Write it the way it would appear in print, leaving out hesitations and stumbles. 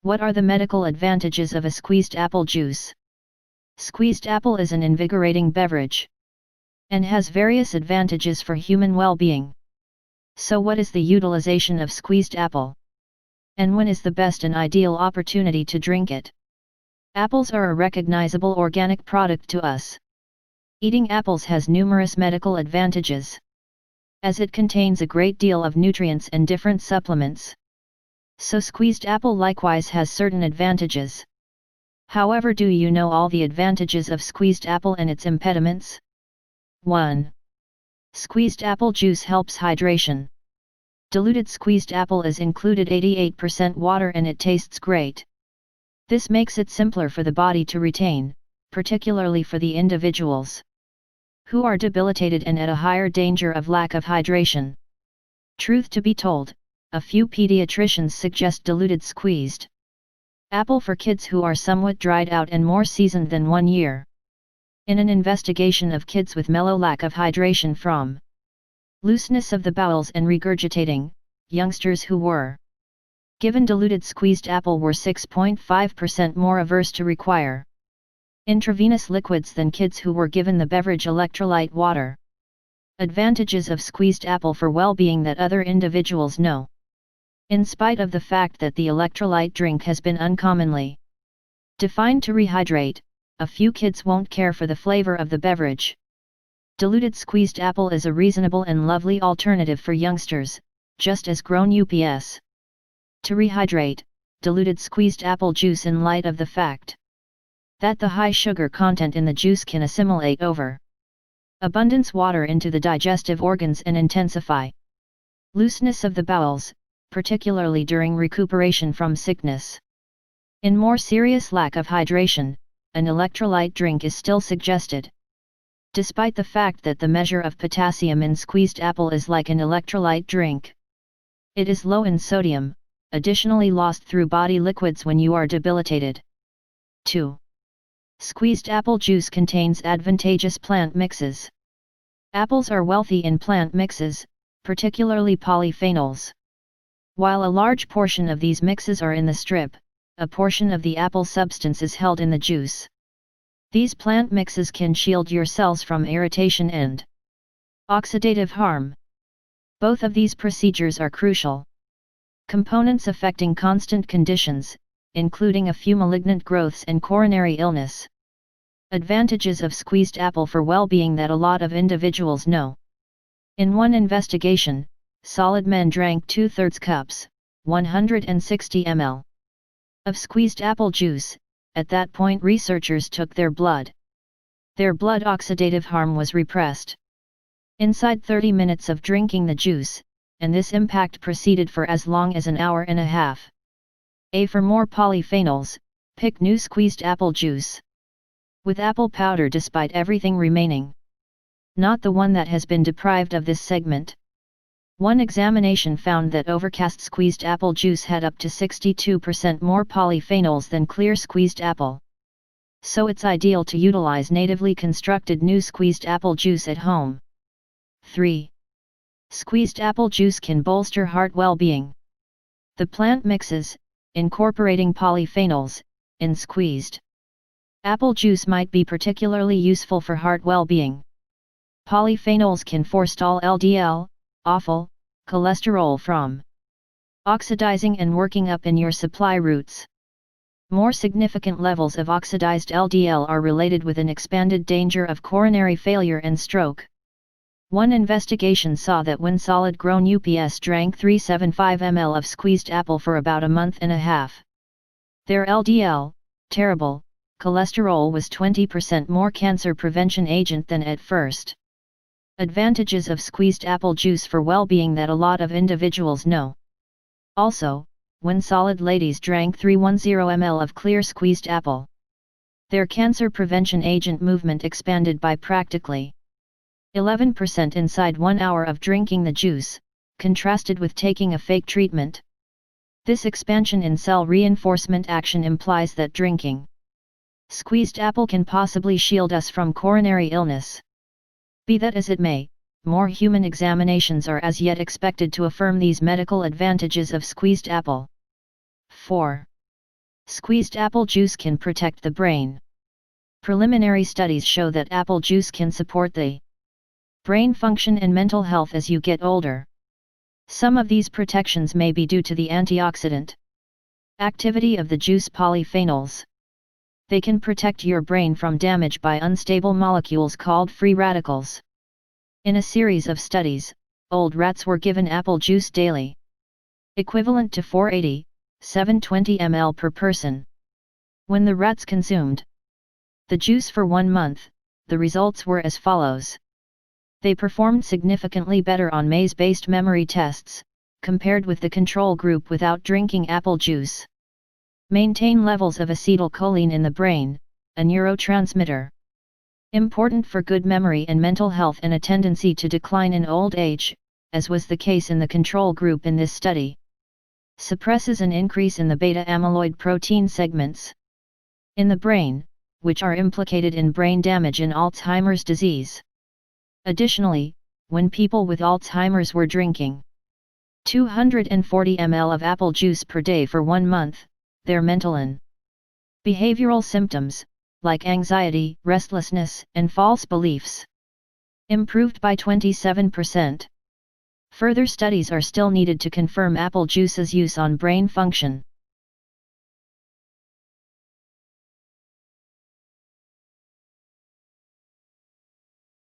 What are the medical advantages of a squeezed apple juice? Squeezed apple is an invigorating beverage and has various advantages for human well-being. So what is the utilization of squeezed apple? And when is the best and ideal opportunity to drink it? Apples are a recognizable organic product to us. Eating apples has numerous medical advantages, as it contains a great deal of nutrients and different supplements. So squeezed apple likewise has certain advantages. However, do you know all the advantages of squeezed apple and its impediments? 1. Squeezed apple juice helps hydration. Diluted squeezed apple is included 88% water and it tastes great. This makes it simpler for the body to retain, particularly for the individuals who are debilitated and at a higher danger of lack of hydration. Truth to be told, a few pediatricians suggest diluted squeezed apple for kids who are somewhat dried out and more seasoned than 1 year. In an investigation of kids with mellow lack of hydration from looseness of the bowels and regurgitating, youngsters who were given diluted squeezed apple were 6.5% more averse to require intravenous liquids than kids who were given the beverage electrolyte water. Advantages of squeezed apple for well-being that other individuals know. In spite of the fact that the electrolyte drink has been uncommonly defined to rehydrate, a few kids won't care for the flavor of the beverage. Diluted squeezed apple is a reasonable and lovely alternative for youngsters, just as grown ups to rehydrate, diluted squeezed apple juice in light of the fact that the high sugar content in the juice can assimilate over abundance water into the digestive organs and intensify looseness of the bowels, particularly during recuperation from sickness. In more serious lack of hydration, an electrolyte drink is still suggested. Despite the fact that the measure of potassium in squeezed apple is like an electrolyte drink, it is low in sodium, additionally lost through body liquids when you are debilitated. 2. Squeezed apple juice contains advantageous plant mixes. Apples are wealthy in plant mixes, particularly polyphenols. While a large portion of these mixes are in the strip, a portion of the apple substance is held in the juice. These plant mixes can shield your cells from irritation and oxidative harm. Both of these procedures are crucial components affecting constant conditions, including a few malignant growths and coronary illness. Advantages of squeezed apple for well-being that a lot of individuals know. In one investigation, solid men drank 2/3 cups, 160 ml, of squeezed apple juice. At that point researchers took their blood. Their blood oxidative harm was repressed inside 30 minutes of drinking the juice, and this impact proceeded for as long as an hour and a half. For more polyphenols, pick new squeezed apple juice with apple powder despite everything remaining. Not the one that has been deprived of this segment. One examination found that overcast squeezed apple juice had up to 62% more polyphenols than clear squeezed apple. So it's ideal to utilize natively constructed new squeezed apple juice at home. 3. Squeezed apple juice can bolster heart well-being. The plant mixes, incorporating polyphenols, in squeezed apple juice might be particularly useful for heart well-being. Polyphenols can forestall LDL, awful, cholesterol from oxidizing and working up in your supply routes. More significant levels of oxidized LDL are related with an expanded danger of coronary failure and stroke. One investigation saw that when solid grown ups drank 375 ml of squeezed apple for about a month and a half, their LDL, terrible, cholesterol was 20% more cancer prevention agent than at first. Advantages of squeezed apple juice for well-being that a lot of individuals know. Also, when solid ladies drank 310 ml of clear squeezed apple, their cancer prevention agent movement expanded by practically 11% inside 1 hour of drinking the juice, contrasted with taking a fake treatment. This expansion in cell reinforcement action implies that drinking squeezed apple can possibly shield us from coronary illness. Be that as it may, more human examinations are as yet expected to affirm these medical advantages of squeezed apple. 4. Squeezed apple juice can protect the brain. Preliminary studies show that apple juice can support the brain function and mental health as you get older. Some of these protections may be due to the antioxidant activity of the juice polyphenols. They can protect your brain from damage by unstable molecules called free radicals. In a series of studies, old rats were given apple juice daily, equivalent to 720 ml per person. When the rats consumed the juice for 1 month, the results were as follows. They performed significantly better on maze-based memory tests, compared with the control group without drinking apple juice. Maintain levels of acetylcholine in the brain, a neurotransmitter important for good memory and mental health and a tendency to decline in old age, as was the case in the control group in this study. Suppresses an increase in the beta-amyloid protein segments in the brain, which are implicated in brain damage in Alzheimer's disease. Additionally, when people with Alzheimer's were drinking 240 ml of apple juice per day for 1 month, their mental and behavioral symptoms, like anxiety, restlessness, and false beliefs, improved by 27%. Further studies are still needed to confirm apple juice's use on brain function.